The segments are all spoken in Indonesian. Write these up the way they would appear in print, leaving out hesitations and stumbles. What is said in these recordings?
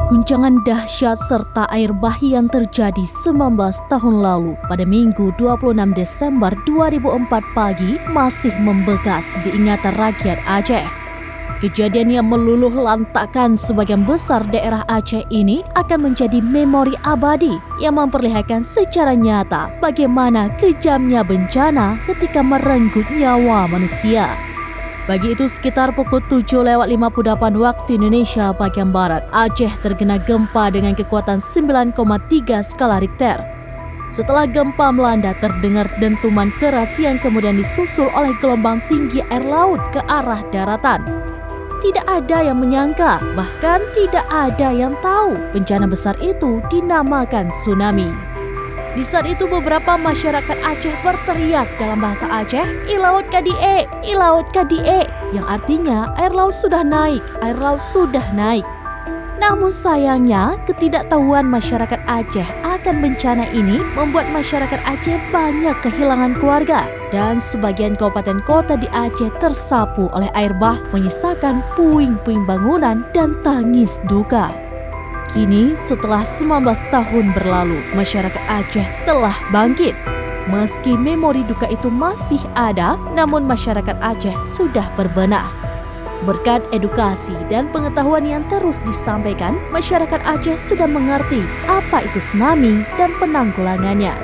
Guncangan dahsyat serta air bah yang terjadi 19 tahun lalu pada Minggu 26 Desember 2004 pagi masih membekas di ingatan rakyat Aceh. Kejadian yang meluluh lantakkan sebagian besar daerah Aceh ini akan menjadi memori abadi yang memperlihatkan secara nyata bagaimana kejamnya bencana ketika merenggut nyawa manusia. Pagi itu sekitar pukul 7:58 waktu Indonesia bagian Barat, Aceh terkena gempa dengan kekuatan 9,3 skala Richter. Setelah gempa melanda, terdengar dentuman keras yang kemudian disusul oleh gelombang tinggi air laut ke arah daratan. Tidak ada yang menyangka, bahkan tidak ada yang tahu bencana besar itu dinamakan tsunami. Di saat itu beberapa masyarakat Aceh berteriak dalam bahasa Aceh, "Ilaut kadie, ilaut kadie," yang artinya air laut sudah naik, air laut sudah naik. Namun sayangnya ketidaktahuan masyarakat Aceh akan bencana ini membuat masyarakat Aceh banyak kehilangan keluarga dan sebagian kabupaten kota di Aceh tersapu oleh air bah, menyisakan puing-puing bangunan dan tangis duka. Kini setelah 19 tahun berlalu, masyarakat Aceh telah bangkit. Meski memori duka itu masih ada, namun masyarakat Aceh sudah berbenah. Berkat edukasi dan pengetahuan yang terus disampaikan, masyarakat Aceh sudah mengerti apa itu tsunami dan penanggulangannya.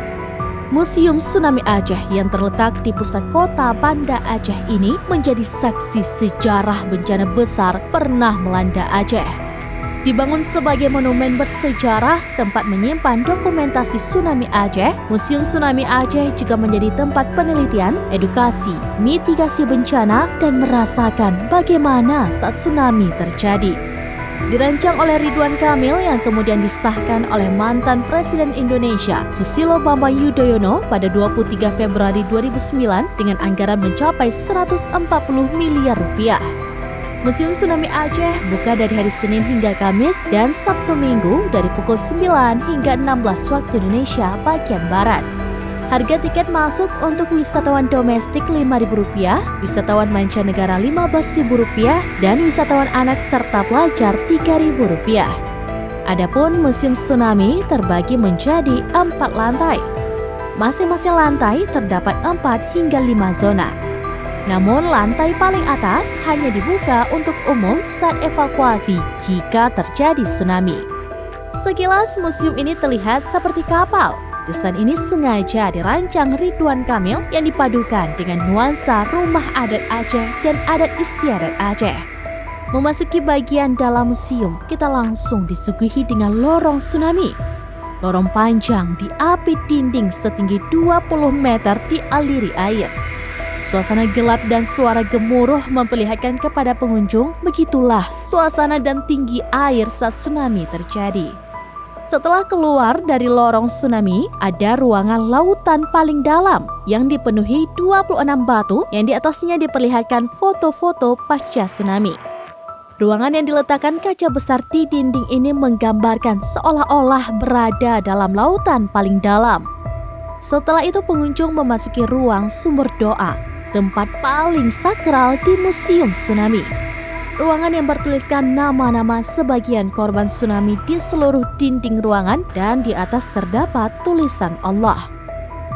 Museum Tsunami Aceh yang terletak di pusat kota Banda Aceh ini menjadi saksi sejarah bencana besar pernah melanda Aceh. Dibangun sebagai monumen bersejarah, tempat menyimpan dokumentasi tsunami Aceh, Museum Tsunami Aceh juga menjadi tempat penelitian, edukasi, mitigasi bencana, dan merasakan bagaimana saat tsunami terjadi. Dirancang oleh Ridwan Kamil yang kemudian disahkan oleh mantan Presiden Indonesia Susilo Bambang Yudhoyono pada 23 Februari 2009 dengan anggaran mencapai 140 miliar rupiah. Museum Tsunami Aceh buka dari hari Senin hingga Kamis dan Sabtu Minggu dari pukul 9 hingga 16 waktu Indonesia bagian Barat. Harga tiket masuk untuk wisatawan domestik Rp5.000, wisatawan mancanegara Rp15.000, dan wisatawan anak serta pelajar Rp3.000. Adapun Museum Tsunami terbagi menjadi 4 lantai. Masing-masing lantai terdapat 4 hingga 5 zona. Namun lantai paling atas hanya dibuka untuk umum saat evakuasi jika terjadi tsunami. Sekilas museum ini terlihat seperti kapal. Desain ini sengaja dirancang Ridwan Kamil yang dipadukan dengan nuansa rumah adat Aceh dan adat istiadat Aceh. Memasuki bagian dalam museum, kita langsung disuguhi dengan lorong tsunami. Lorong panjang diapit dinding setinggi 20 meter dialiri air. Suasana gelap dan suara gemuruh memperlihatkan kepada pengunjung begitulah suasana dan tinggi air saat tsunami terjadi. Setelah keluar dari lorong tsunami, ada ruangan lautan paling dalam yang dipenuhi 26 batu yang di atasnya diperlihatkan foto-foto pasca tsunami. Ruangan yang diletakkan kaca besar di dinding ini menggambarkan seolah-olah berada dalam lautan paling dalam. Setelah itu pengunjung memasuki ruang sumber doa, tempat paling sakral di Museum Tsunami. Ruangan yang bertuliskan nama-nama sebagian korban tsunami di seluruh dinding ruangan dan di atas terdapat tulisan Allah.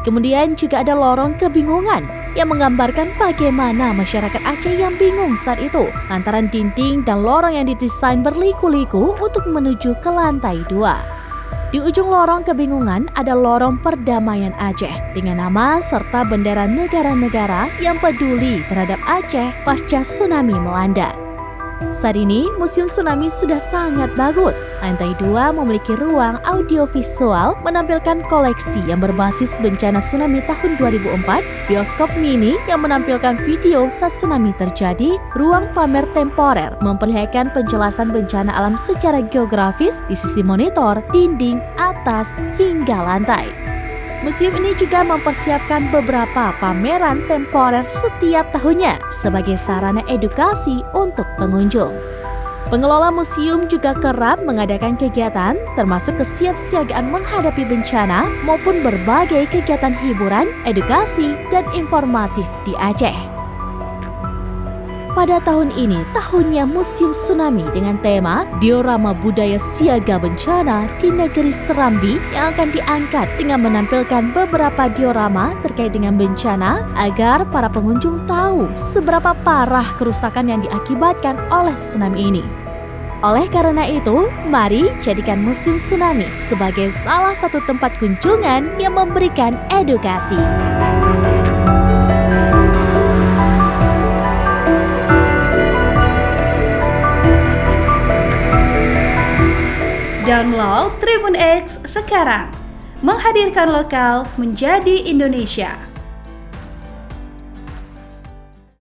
Kemudian juga ada lorong kebingungan yang menggambarkan bagaimana masyarakat Aceh yang bingung saat itu lantaran dinding dan lorong yang didesain berliku-liku untuk menuju ke lantai 2. Di ujung lorong kebingungan ada lorong perdamaian Aceh dengan nama serta bendera negara-negara yang peduli terhadap Aceh pasca tsunami melanda. Saat ini, Museum Tsunami sudah sangat bagus. Lantai 2 memiliki ruang audiovisual menampilkan koleksi yang berbasis bencana tsunami tahun 2004, bioskop mini yang menampilkan video saat tsunami terjadi, ruang pamer temporer memperlihatkan penjelasan bencana alam secara geografis di sisi monitor, dinding, atas, hingga lantai. Museum ini juga mempersiapkan beberapa pameran temporer setiap tahunnya sebagai sarana edukasi untuk pengunjung. Pengelola museum juga kerap mengadakan kegiatan termasuk kesiapsiagaan menghadapi bencana maupun berbagai kegiatan hiburan, edukasi, dan informatif di Aceh. pada tahun ini tahunnya musim tsunami dengan tema diorama budaya siaga bencana di negeri Serambi yang akan diangkat dengan menampilkan beberapa diorama terkait dengan bencana agar para pengunjung tahu seberapa parah kerusakan yang diakibatkan oleh tsunami ini. Oleh karena itu, mari jadikan musim tsunami sebagai salah satu tempat kunjungan yang memberikan edukasi. Download Tribun X sekarang, menghadirkan lokal menjadi Indonesia.